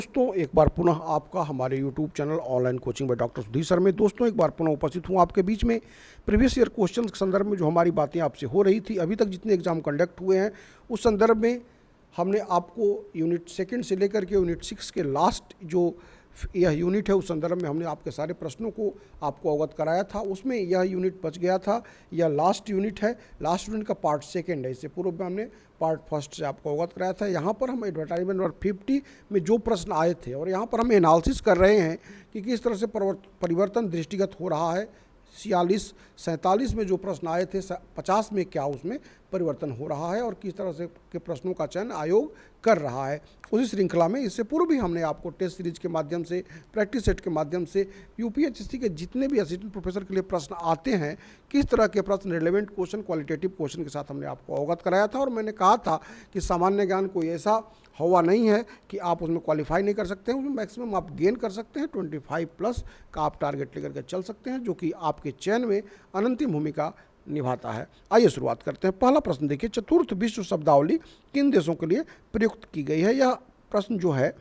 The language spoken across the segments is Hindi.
दोस्तों एक बार पुनः आपका हमारे YouTube channel online coaching by doctor Sudhir sir में दोस्तों एक बार पुनः उपस्थित हूँ आपके बीच में। प्रीवियस ईयर क्वेश्चन के संदर्भ में जो हमारी बातें आपसे हो रही थी, अभी तक जितने एग्जाम कंडक्ट हुए हैं उस संदर्भ में हमने आपको यूनिट 2 से लेकर के यूनिट 6 के लास्ट जो यह यूनिट है उस संदर्भ में हमने आपके सारे प्रश्नों को आपको अवगत कराया था। उसमें यह यूनिट बच गया था, यह लास्ट यूनिट है। लास्ट यूनिट का पार्ट 2 है, इससे पूर्व में हमने पार्ट 1 से आपको अवगत कराया था। यहाँ पर हम एडवर्टाइजमेंट नंबर 50 में जो प्रश्न आए थे और यहाँ पर हम एनालिसिस कर रहे हैं कि किस तरह से परिवर्तन दृष्टिगत हो रहा है। 46, 47 में जो प्रश्न आए थे 50 में क्या उसमें परिवर्तन हो रहा है और किस तरह से के प्रश्नों का चयन आयोग कर रहा है। उसी श्रृंखला में इससे पूर्व भी हमने आपको टेस्ट सीरीज के माध्यम से, प्रैक्टिस सेट के माध्यम से यूपीएससी के जितने भी असिस्टेंट प्रोफेसर के लिए प्रश्न आते हैं, किस तरह के प्रश्न, रिलेवेंट क्वेश्चन, क्वालिटेटिव क्वेश्चन के साथ हमने आपको अवगत कराया था। और मैंने कहा था कि सामान्य ज्ञान कोई ऐसा हवा नहीं है कि आप उसमें क्वालिफाई नहीं कर सकते हैं, उसमें मैक्सिमम आप गेन कर सकते हैं। 25+ का आप टारगेट लेकर के चल सकते हैं, जो कि आपके चयन में अनंतिम भूमिका निभाता है। आइए शुरुआत करते हैं। पहला प्रश्न देखिए, चतुर्थ विश्व शब्दावली किन देशों के लिए प्रयुक्त की गई है। यह प्रश्न जो है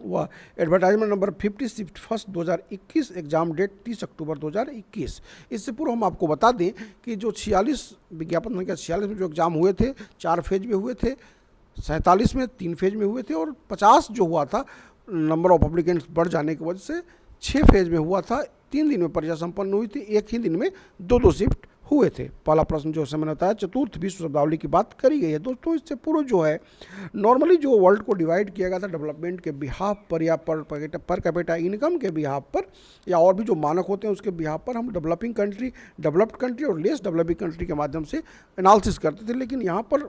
वह advertisement number 50 shift 1 2021, exam date 30 October 2021। इससे पूर्व हम आपको बता दें कि जो 46 विज्ञापन संख्या 46 में जो एग्जाम हुए थे 4 फेज में हुए थे, 47 में 3 फेज में हुए थे और 50 जो हुआ था नंबर ऑफ एप्लीकेंट्स बढ़ जाने की वजह से 6 फेज में हुआ था। 3 दिन में परीक्षा संपन्न हुई थी, एक ही दिन में 2 शिफ्ट हुए थे। पहला प्रश्न जो मैंने बताया चतुर्थ विश्व शब्दावली की बात करी गई है। दोस्तों इससे पूर्व जो है नॉर्मली जो वर्ल्ड को डिवाइड किया गया था डेवलपमेंट के बिहाफ पर या पर कैपिटा इनकम के बिहाफ पर या और भी जो मानक होते हैं उसके बिहाफ पर हम डेवलपिंग कंट्री, डेवलप्ड कंट्री और लेस डेवलपिंग कंट्री के माध्यम से एनालिसिस करते थे। लेकिन यहाँ पर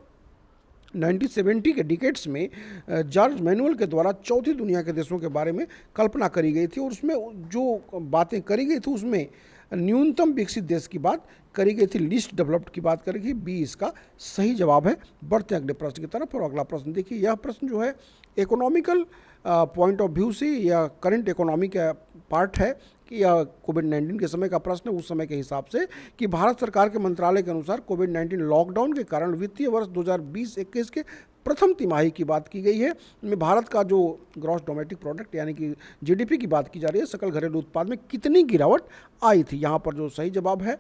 1970 के डिकेड्स में जॉर्ज मैनुअल के द्वारा चौथी दुनिया के देशों के बारे में कल्पना करी गई थी और उसमें जो बातें करी गई थी उसमें न्यूनतम विकसित देश की बात करी गई थी, लीस्ट डेवलप्ड की बात करी गई। बी इसका सही जवाब है। बढ़ते अगले प्रश्न की तरफ। और अगला प्रश्न देखिए, यह प्रश्न जो है इकोनॉमिकल पॉइंट ऑफ व्यू से या करंट इकोनॉमी का पार्ट है कि यह कोविड-19 के समय का प्रश्न है, उस समय के हिसाब से कि भारत सरकार के मंत्रालय के अनुसार कोविड-19 लॉकडाउन के कारण वित्तीय वर्ष 2020-21 के प्रथम तिमाही की बात की गई है। इनमें भारत का जो ग्रॉस डोमेस्टिक प्रोडक्ट यानी कि जीडीपी की बात की जा रही है, सकल घरेलू उत्पाद में कितनी गिरावट आई थी। यहाँ पर जो सही जवाब है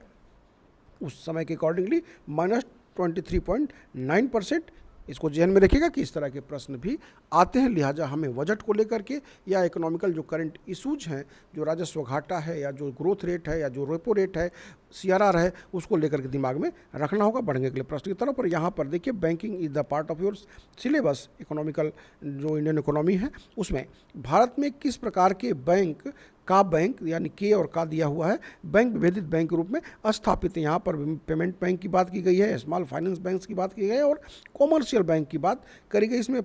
उस समय के अकॉर्डिंगली -23.9%। इसको ध्यान में रखिएगा कि इस तरह के प्रश्न भी आते हैं, लिहाजा हमें बजट को लेकर के या इकोनॉमिकल जो करंट इशूज हैं, जो राजस्व घाटा है या जो ग्रोथ रेट है या जो रेपो रेट है, सीआरआर है, उसको लेकर के दिमाग में रखना होगा। बढ़ने के लिए प्रश्न की तरफ। और यहाँ पर देखिए, banking is the part of your syllabus. Economical जो इंडियन इकोनॉमी है उसमें भारत में किस प्रकार के बैंक यानी के और का दिया हुआ है, बैंक विभेदित बैंक के रूप में स्थापित है। यहाँ पर पेमेंट बैंक की बात की गई है, स्मॉल फाइनेंस बैंक की बात की गई है और कॉमर्शियल बैंक की बात करी गई। इसमें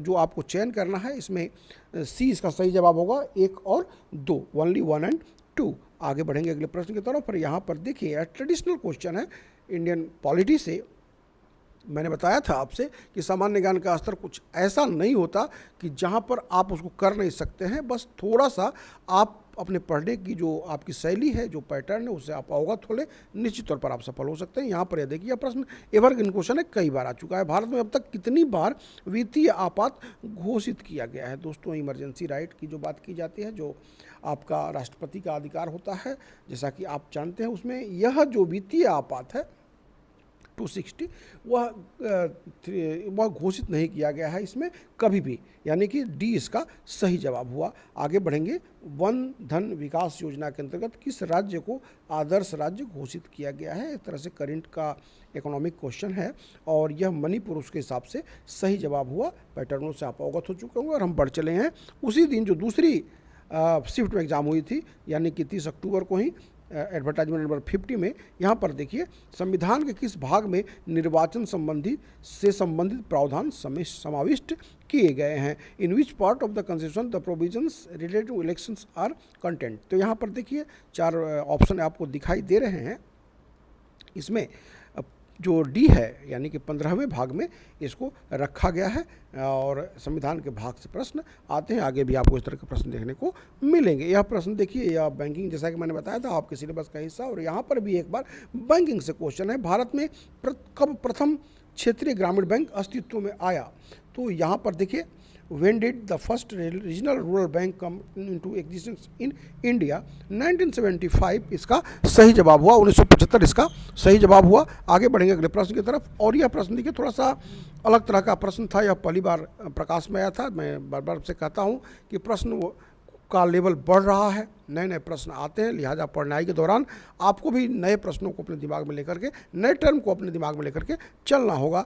जो आपको चयन करना है, इसमें सी इसका सही जवाब होगा, 1 और 2, ओनली 1 और 2। आगे बढ़ेंगे अगले प्रश्न की तरफ। और यहाँ पर देखिए ट्रेडिशनल क्वेश्चन है इंडियन पॉलिटी से। मैंने बताया था आपसे कि सामान्य ज्ञान का स्तर कुछ ऐसा नहीं होता कि जहाँ पर आप उसको कर नहीं सकते हैं, बस थोड़ा सा आप अपने पढ़ने की जो आपकी शैली है, जो पैटर्न है, उससे आप अवगत हो ले, निश्चित तौर पर आप सफल हो सकते हैं। यहाँ पर यह देखिए, यह प्रश्न एवरग्रीन क्वेश्चन है, कई बार आ चुका है। भारत में अब तक कितनी बार वित्तीय आपात घोषित किया गया है। दोस्तों इमरजेंसी राइट की जो बात की जाती है, जो आपका राष्ट्रपति का अधिकार होता है, जैसा कि आप जानते हैं, उसमें यह जो वित्तीय आपात है 260 वह घोषित नहीं किया गया है इसमें कभी भी, यानी कि डी इसका सही जवाब हुआ। आगे बढ़ेंगे। वन धन विकास योजना के अंतर्गत किस राज्य को आदर्श राज्य घोषित किया गया है। एक तरह से करंट का इकोनॉमिक क्वेश्चन है और यह मणिपुर उसके हिसाब से सही जवाब हुआ। पैटर्नों से आप अवगत हो चुके होंगे और हम बढ़ चले हैं। उसी दिन जो दूसरी शिफ्ट में एग्जाम हुई थी, यानी कि 30 अक्टूबर को ही, एडवर्टाइजमेंट नंबर 50 में यहाँ पर देखिए, संविधान के किस भाग में निर्वाचन संबंधित प्रावधान समाविष्ट किए गए हैं। In which part of the constitution the provisions related to elections are content. तो यहाँ पर देखिए 4 ऑप्शन आपको दिखाई दे रहे हैं। इसमें जो डी है यानी कि 15वें भाग में इसको रखा गया है और संविधान के भाग से प्रश्न आते हैं। आगे भी आपको इस तरह के प्रश्न देखने को मिलेंगे। यह प्रश्न देखिए, यह बैंकिंग, जैसा कि मैंने बताया था, आपके सिलेबस का हिस्सा। और यहाँ पर भी एक बार बैंकिंग से क्वेश्चन है। भारत में कब प्रथम क्षेत्रीय ग्रामीण बैंक अस्तित्व में आया। तो यहाँ पर देखिए when did the first regional rural bank come into existence in India? 1975 इसका सही जवाब हुआ। 1975 इसका सही जवाब हुआ। आगे बढ़ेंगे अगले प्रश्न की तरफ। और यह प्रश्न देखिए थोड़ा सा अलग तरह का प्रश्न था। यह पहली बार प्रकाश में आया था। मैं बार बार से कहता हूँ कि प्रश्न का लेवल बढ़ रहा है, नए नए प्रश्न आते हैं, लिहाजा पढ़ाई के दौरान आपको भी नए प्रश्नों को अपने दिमाग में लेकर के, नए टर्म को अपने दिमाग में लेकर के चलना होगा।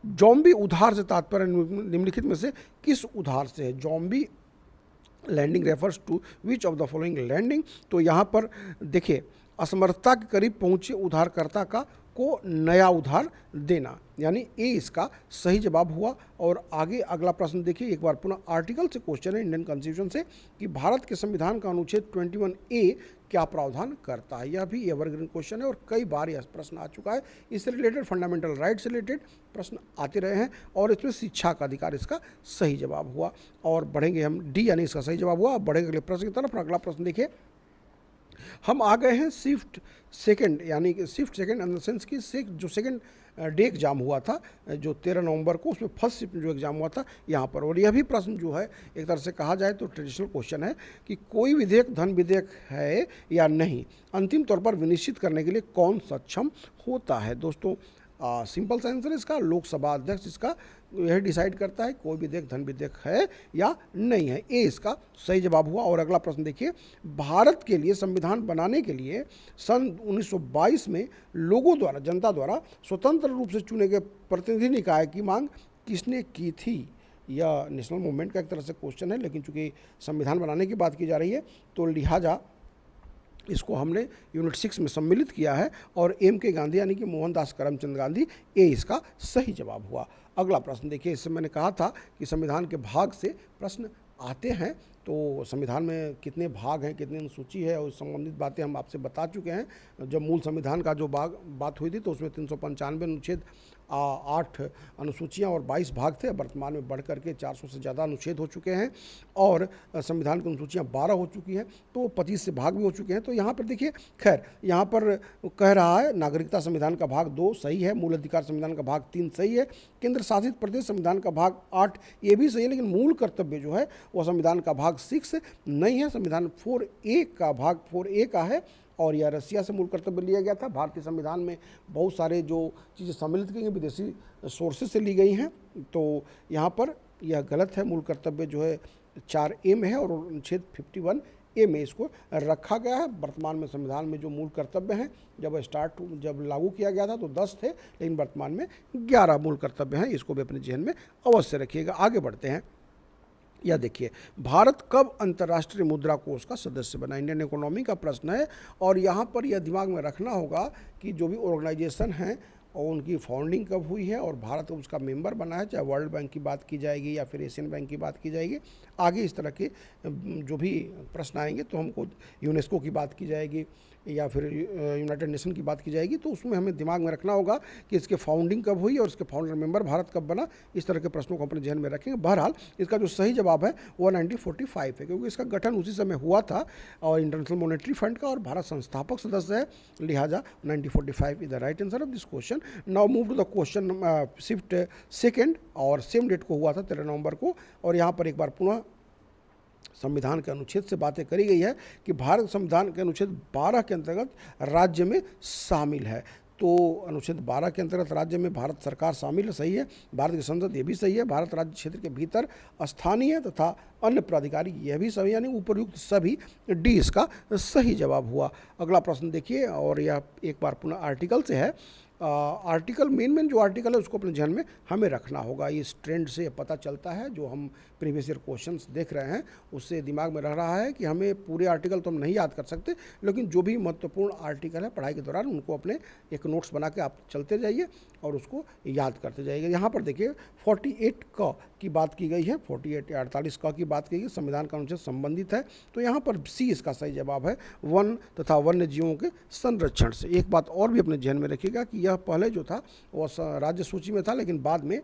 जॉम्बी उधार से तात्पर्य निम्नलिखित में से किस उधार से है? Zombie landing refers to which of the following landing? तो यहाँ पर देखिए, असमर्थता के करीब पहुँचे उधारकर्ता का को नया उधार देना, यानी ए इसका सही जवाब हुआ। और आगे अगला प्रश्न देखिए, एक बार पुनः आर्टिकल से क्वेश्चन है इंडियन कॉन्स्टिट्यूशन से कि भारत के संविधान का अनुच्छेद 21A क्या प्रावधान करता है? यह भी एवरग्रीन क्वेश्चन है और कई बार यह प्रश्न आ चुका है। इससे रिलेटेड, फंडामेंटल राइट से रिलेटेड प्रश्न आते रहे हैं और इसमें शिक्षा का अधिकार इसका सही जवाब हुआ। और बढ़ेंगे हम, डी यानी इसका सही जवाब हुआ। बढ़ेंगे अगले प्रश्न की तरफ। अगला प्रश्न देखिए, हम आ गए हैं शिफ्ट सेकंड, यानी कि shift second in the sense कि जो सेकंड डे एग्जाम हुआ था जो 13 नवंबर को, उसमें फर्स्ट शिफ्ट जो एग्जाम हुआ था यहाँ पर। और यह भी प्रश्न जो है एक तरह से कहा जाए तो ट्रेडिशनल क्वेश्चन है कि कोई विधेयक धन विधेयक है या नहीं, अंतिम तौर पर विनिश्चित करने के लिए कौन सक्षम होता है? दोस्तों सिंपल सा आंसर इसका लोकसभा अध्यक्ष इसका यह डिसाइड करता है कोई विधेयक धन विधेयक है या नहीं है। ए इसका सही जवाब हुआ। और अगला प्रश्न देखिए, भारत के लिए संविधान बनाने के लिए सन 1922 में लोगों द्वारा, जनता द्वारा स्वतंत्र रूप से चुने गए प्रतिनिधि निकाय की मांग किसने की थी? यह नेशनल मूवमेंट का एक तरह से क्वेश्चन है, लेकिन चूंकि संविधान बनाने की बात की जा रही है तो लिहाजा इसको हमने यूनिट 6 में सम्मिलित किया है। और एम के गांधी यानी कि मोहनदास करमचंद गांधी, ए इसका सही जवाब हुआ। अगला प्रश्न देखिए, इससे मैंने कहा था कि संविधान के भाग से प्रश्न आते हैं, तो संविधान में कितने भाग हैं, कितनी अनुसूची है और संबंधित बातें हम आपसे बता चुके हैं। जब मूल संविधान का जो बात हुई थी तो उसमें 395 अनुच्छेद, 8 अनुसूचियाँ और 22 भाग थे। वर्तमान में बढ़ करके 400 से ज़्यादा अनुच्छेद हो चुके हैं और संविधान की अनुसूचियाँ 12 हो चुकी हैं, तो 25 से भाग भी हो चुके हैं। तो यहाँ पर देखिए, खैर यहाँ पर कह रहा है नागरिकता संविधान का भाग 2 सही है, मूल अधिकार संविधान का भाग 3 सही है, केंद्र शासित प्रदेश संविधान का भाग 8 ये भी सही है, लेकिन मूल कर्तव्य जो है वह संविधान का भाग 6 नहीं है, संविधान 4A का भाग 4A का है। और यह रसिया से मूल कर्तव्य लिया गया था। भारतीय संविधान में बहुत सारे जो चीज़ें सम्मिलित की गई विदेशी सोर्सेज से ली गई हैं, तो यहाँ पर यह गलत है। मूल कर्तव्य जो है 4A में है और अनुच्छेद 51A में इसको रखा गया है। वर्तमान में संविधान में जो मूल कर्तव्य हैं जब लागू किया गया था तो 10 थे, लेकिन वर्तमान में 11 मूल कर्तव्य हैं। इसको भी अपने जहन में अवश्य रखिएगा। आगे बढ़ते हैं। यह देखिए, भारत कब अंतर्राष्ट्रीय मुद्रा कोष का सदस्य बना? इंडियन इकोनॉमी का प्रश्न है और यहाँ पर यह दिमाग में रखना होगा कि जो भी ऑर्गेनाइजेशन हैं और उनकी फाउंडिंग कब हुई है और भारत उसका मेंबर बना है, चाहे वर्ल्ड बैंक की बात की जाएगी या फिर एशियन बैंक की बात की जाएगी। आगे इस तरह के जो भी प्रश्न आएंगे तो हमको यूनेस्को की बात की जाएगी या फिर यूनाइटेड नेशन की बात की जाएगी, तो उसमें हमें दिमाग में रखना होगा कि इसके फाउंडिंग कब हुई और इसके फाउंडर मेंबर भारत कब बना। इस तरह के प्रश्नों को अपने जहन में रखेंगे। बहरहाल इसका जो सही जवाब है वो 1945 है, क्योंकि इसका गठन उसी समय हुआ था और इंटरनेशनल मॉनेटरी फंड का, और भारत संस्थापक सदस्य है, लिहाजा 1945 is the right answer of this question. Now move to the question shift second, और सेम डेट को हुआ था 13 नवंबर को। और यहाँ पर एक बार पुनः संविधान के अनुच्छेद से बातें करी गई है कि भारत संविधान के अनुच्छेद 12 के अंतर्गत राज्य में शामिल है। तो अनुच्छेद 12 के अंतर्गत राज्य में भारत सरकार शामिल है, सही है। भारत की संसद, ये भी सही है। भारत राज्य क्षेत्र के भीतर स्थानीय तथा अन्य प्राधिकारी, यह भी सही, यानी उपयुक्त सभी, डी इसका सही जवाब हुआ। अगला प्रश्न देखिए, और यह एक बार पुनः आर्टिकल से है। आर्टिकल मेन जो आर्टिकल है उसको अपने ध्यान में हमें रखना होगा। इस ट्रेंड से पता चलता है, जो हम प्रीवियस ईयर क्वेश्चंस देख रहे हैं उससे दिमाग में रह रहा है कि हमें पूरे आर्टिकल तो हम नहीं याद कर सकते, लेकिन जो भी महत्वपूर्ण आर्टिकल है पढ़ाई के दौरान उनको अपने एक नोट्स बना के आप चलते जाइए और उसको याद करते जाइए। यहाँ पर देखिए 48 क की बात की गई है, 48 या 48 क की बात की गई, संविधान का अनुच्छेद संबंधित है। तो यहाँ पर सी इसका सही जवाब है, वन तथा वन्य जीवों के संरक्षण से। एक बात और भी अपने ध्यान में रखिएगा कि यह पहले जो था वह राज्य सूची में था, लेकिन बाद में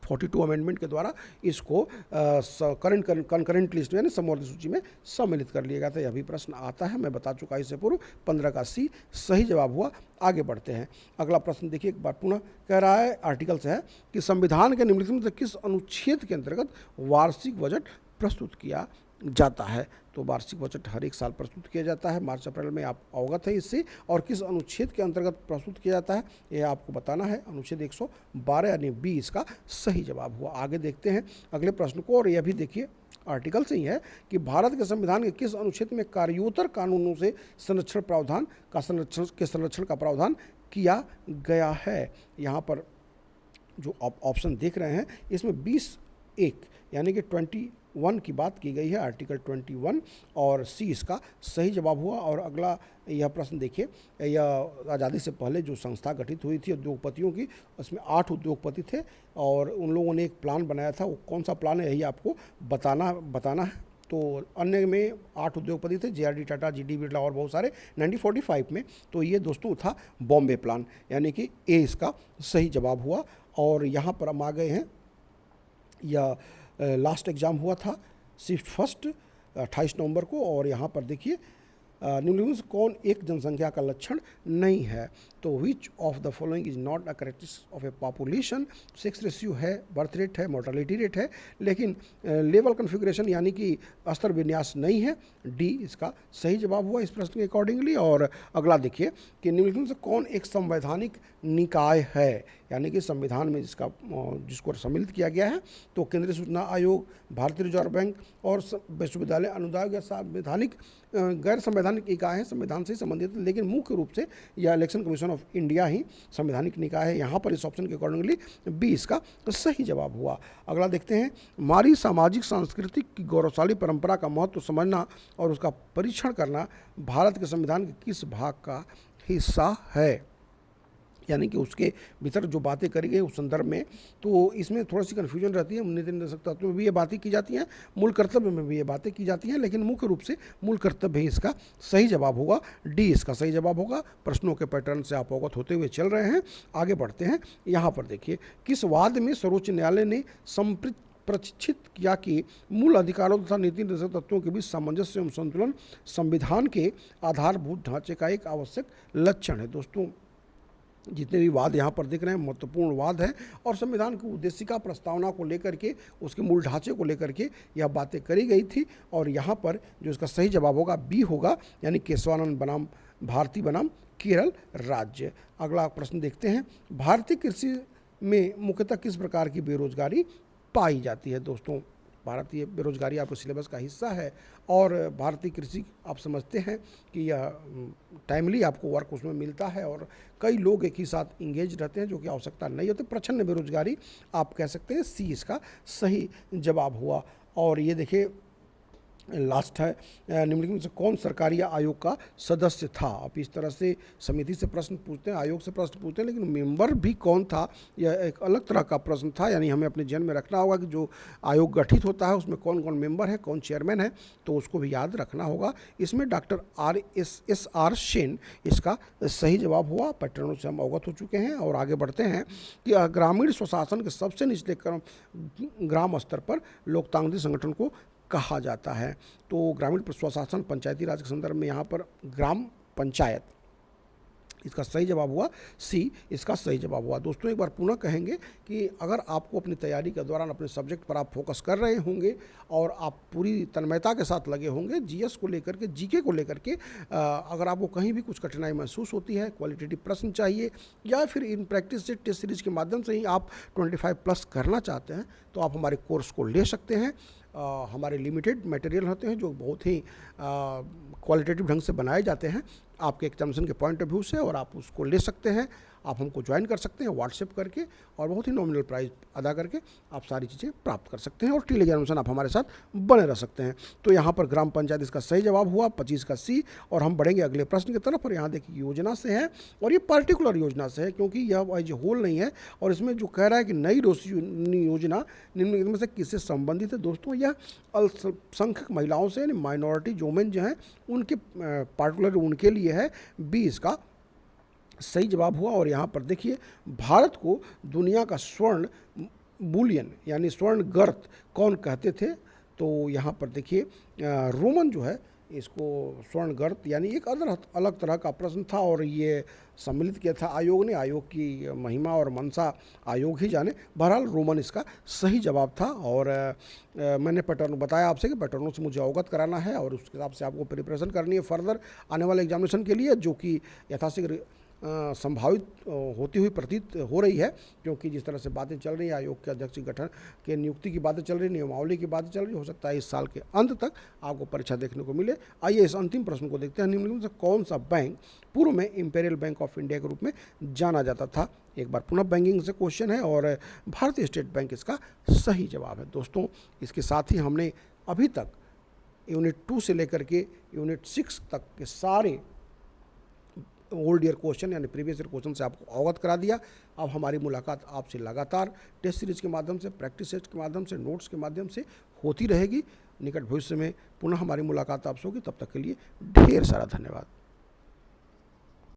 42 अमेंडमेंट के द्वारा इसको कंकरेंट लिस्ट यानी समवर्ती सूची में सम्मिलित कर लिया गया था। यह भी प्रश्न आता है, मैं बता चुका इससे पूर्व। 15 का सी सही जवाब हुआ। आगे बढ़ते हैं। अगला प्रश्न देखिए एक बार पुनः, कह रहा है आर्टिकल से है कि संविधान के निम्नलिखित में से किस अनुच्छेद के अंतर्गत वार्षिक बजट प्रस्तुत किया जाता है। तो वार्षिक बजट हर एक साल प्रस्तुत किया जाता है, मार्च अप्रैल में, आप अवगत है इससे। और किस अनुच्छेद के अंतर्गत प्रस्तुत किया जाता है यह आपको बताना है। अनुच्छेद 112 यानी बी इसका सही जवाब हुआ। आगे देखते हैं अगले प्रश्न को, और यह भी देखिए आर्टिकल से ही है कि भारत के संविधान के किस अनुच्छेद में कार्योत्तर कानूनों से संरक्षण का प्रावधान किया गया है। यहाँ पर जो आप ऑप्शन देख रहे हैं इसमें 20(1) यानी कि 21 की बात की गई है, आर्टिकल 21, और सी इसका सही जवाब हुआ। और अगला यह प्रश्न देखिए, यह आज़ादी से पहले जो संस्था गठित हुई थी उद्योगपतियों की, उसमें 8 उद्योगपति थे और उन लोगों ने एक प्लान बनाया था। वो कौन सा प्लान है यही आपको बताना है। तो अन्य में 8 उद्योगपति थे, JRD टाटा, GD बिरला और बहुत सारे 1945 में। तो ये दोस्तों था बॉम्बे प्लान, यानी कि ए इसका सही जवाब हुआ। और यहाँ पर हम आ गए हैं, यह लास्ट एग्ज़ाम हुआ था शिफ्ट फर्स्ट 28 नवंबर को। और यहाँ पर देखिए निम्नलिखित में से कौन एक जनसंख्या का लक्षण नहीं है। तो विच of the following is not a characteristic of A population. Sex ratio है, बर्थ रेट है, मोर्टेलिटी रेट है, लेकिन लेवल कन्फिग्रेशन यानी कि स्तर विन्यास नहीं है। डी इसका सही जवाब हुआ इस प्रश्न के अकॉर्डिंगली। और अगला देखिए कि निम्नलिखित में से कौन एक संवैधानिक निकाय है, यानी कि संविधान में जिसको सम्मिलित किया गया है। तो केंद्रीय सूचना आयोग, भारतीय रिजर्व बैंक और विश्वविद्यालय अनुदान या संवैधानिक गैर संवैधानिक इकाई है, संविधान से संबंधित, लेकिन मुख्य रूप से यह इलेक्शन कमीशन ऑफ इंडिया ही संवैधानिक निकाय है। यहाँ पर इस ऑप्शन के अकॉर्डिंगली बी इसका सही जवाब हुआ। अगला देखते हैं, हमारी सामाजिक सांस्कृतिक की गौरवशाली परंपरा का महत्व समझना और उसका परीक्षण करना भारत के संविधान के किस भाग का हिस्सा है, यानी कि उसके भीतर जो बातें करी गई उस संदर्भ में। तो इसमें थोड़ी सी कन्फ्यूजन रहती है, नीति निर्देशक तत्व में भी ये बातें की जाती हैं, मूल कर्तव्य में भी ये बातें की जाती हैं, लेकिन मुख्य रूप से मूल कर्तव्य ही इसका सही जवाब होगा। डी इसका सही जवाब होगा। प्रश्नों के पैटर्न से आप अवगत होते हुए चल रहे हैं। आगे बढ़ते हैं। यहाँ पर देखिए, किस वाद में सर्वोच्च न्यायालय ने प्रशिक्षित किया कि मूल अधिकारों तथा नीति निर्देशक तत्वों के बीच सामंजस्य एवं संतुलन संविधान के आधारभूत ढांचे का एक आवश्यक लक्षण है। दोस्तों, जितने भी वाद यहाँ पर दिख रहे हैं महत्वपूर्ण वाद है, और संविधान की उद्देशिका प्रस्तावना को लेकर के, उसके मूल ढांचे को लेकर के यह बातें करी गई थी। और यहाँ पर जो इसका सही जवाब होगा बी होगा, यानी केशवानंद बनाम भारती बनाम केरल राज्य। अगला प्रश्न देखते हैं, भारतीय कृषि में मुख्यतः किस प्रकार की बेरोजगारी पाई जाती है। दोस्तों, भारतीय बेरोजगारी आपके सिलेबस का हिस्सा है, और भारतीय कृषि आप समझते हैं कि यह टाइमली आपको वर्क उसमें मिलता है, और कई लोग एक ही साथ इंगेज रहते हैं, जो कि आवश्यकता नहीं होती। प्रच्छन्न बेरोजगारी आप कह सकते हैं, सी इसका सही जवाब हुआ। और ये देखिए लास्ट है, निम्नलिखित में से कौन सरकारी आयोग का सदस्य था। आप इस तरह से समिति से प्रश्न पूछते हैं, आयोग से प्रश्न पूछते हैं, लेकिन मेंबर भी कौन था यह एक अलग तरह का प्रश्न था। यानी हमें अपने जहन में रखना होगा कि जो आयोग गठित होता है उसमें कौन कौन मेंबर है, कौन चेयरमैन है, तो उसको भी याद रखना होगा। इसमें डॉक्टर RSR सेन इसका सही जवाब हुआ। पैटर्नों से हम अवगत हो चुके हैं। और आगे बढ़ते हैं कि ग्रामीण स्वशासन के सबसे निचले ग्राम स्तर पर लोकतांत्रिक संगठन को कहा जाता है। तो ग्रामीण स्वशासन पंचायती राज के संदर्भ में यहाँ पर ग्राम पंचायत इसका सही जवाब हुआ, सी इसका सही जवाब हुआ। दोस्तों, एक बार पुनः कहेंगे कि अगर आपको अपनी तैयारी के दौरान अपने सब्जेक्ट पर आप फोकस कर रहे होंगे और आप पूरी तन्मयता के साथ लगे होंगे, जीएस को लेकर के, जीके को लेकर के, अगर आपको कहीं भी कुछ कठिनाई महसूस होती है, क्वालिटेटिव प्रश्न चाहिए, या फिर इन प्रैक्टिस से टेस्ट सीरीज के माध्यम से ही आप 25+ करना चाहते हैं, तो आप हमारे कोर्स को ले सकते हैं। हमारे लिमिटेड मटेरियल होते हैं जो बहुत ही क्वालिटेटिव ढंग से बनाए जाते हैं आपके एग्जामिनेशन के पॉइंट ऑफ व्यू से, और आप उसको ले सकते हैं। आप हमको ज्वाइन कर सकते हैं व्हाट्सएप करके, और बहुत ही नॉमिनल प्राइस अदा करके आप सारी चीज़ें प्राप्त कर सकते हैं, और टी एग्जामिनेशन आप हमारे साथ बने रह सकते हैं। तो यहाँ पर ग्राम पंचायत इसका सही जवाब हुआ, 25 का सी। और हम बढ़ेंगे अगले प्रश्न की तरफ। और यहाँ देखिए योजना से है, और ये पर्टिकुलर योजना से है, क्योंकि यह एज होल नहीं है। और इसमें जो कह रहा है कि नई योजना निम्नलिखित में से किससे संबंधित है। दोस्तों, यह अल्पसंख्यक महिलाओं से, यानी माइनॉरिटी जो वुमेन जो हैं उनके पार्टिकुलर उनके लिए है। बी इसका सही जवाब हुआ। और यहाँ पर देखिए, भारत को दुनिया का स्वर्ण बुलियन यानी स्वर्ण गर्त कौन कहते थे? तो यहाँ पर देखिए रोमन जो है इसको स्वर्ण गर्त यानी एक अलग तरह का प्रश्न था और ये सम्मिलित किया था आयोग ने। आयोग की महिमा और मनसा आयोग ही जाने। बहरहाल रोमन इसका सही जवाब था। और मैंने पैटर्न बताया आपसे कि पैटर्नों से मुझे अवगत कराना है और उस हिसाब से आपको प्रिपरेशन करनी है फर्दर आने वाले एग्जामिनेशन के लिए, जो कि यथाशीघ्र संभावित होती हुई प्रतीत हो रही है, क्योंकि जिस तरह से बातें चल रही हैं, आयोग के अध्यक्ष गठन के नियुक्ति की बातें चल रही, नियमावली की बातें चल रही, हो सकता है इस साल के अंत तक आपको परीक्षा देखने को मिले। आइए इस अंतिम प्रश्न को देखते हैं। निम्नलिखित में से कौन सा बैंक पूर्व में इंपेरियल बैंक ऑफ इंडिया के रूप में जाना जाता था? एक बार पुनः बैंकिंग से क्वेश्चन है और भारतीय स्टेट बैंक इसका सही जवाब है। दोस्तों, इसके साथ ही हमने अभी तक यूनिट 2 से लेकर के यूनिट 6 तक के सारे ओल्ड ईयर क्वेश्चन यानी प्रीवियस ईयर क्वेश्चन से आपको अवगत करा दिया। अब हमारी मुलाकात आपसे लगातार टेस्ट सीरीज के माध्यम से, प्रैक्टिस टेस्ट के माध्यम से, नोट्स के माध्यम से होती रहेगी। निकट भविष्य में पुनः हमारी मुलाकात आपसे होगी। तब तक के लिए ढेर सारा धन्यवाद।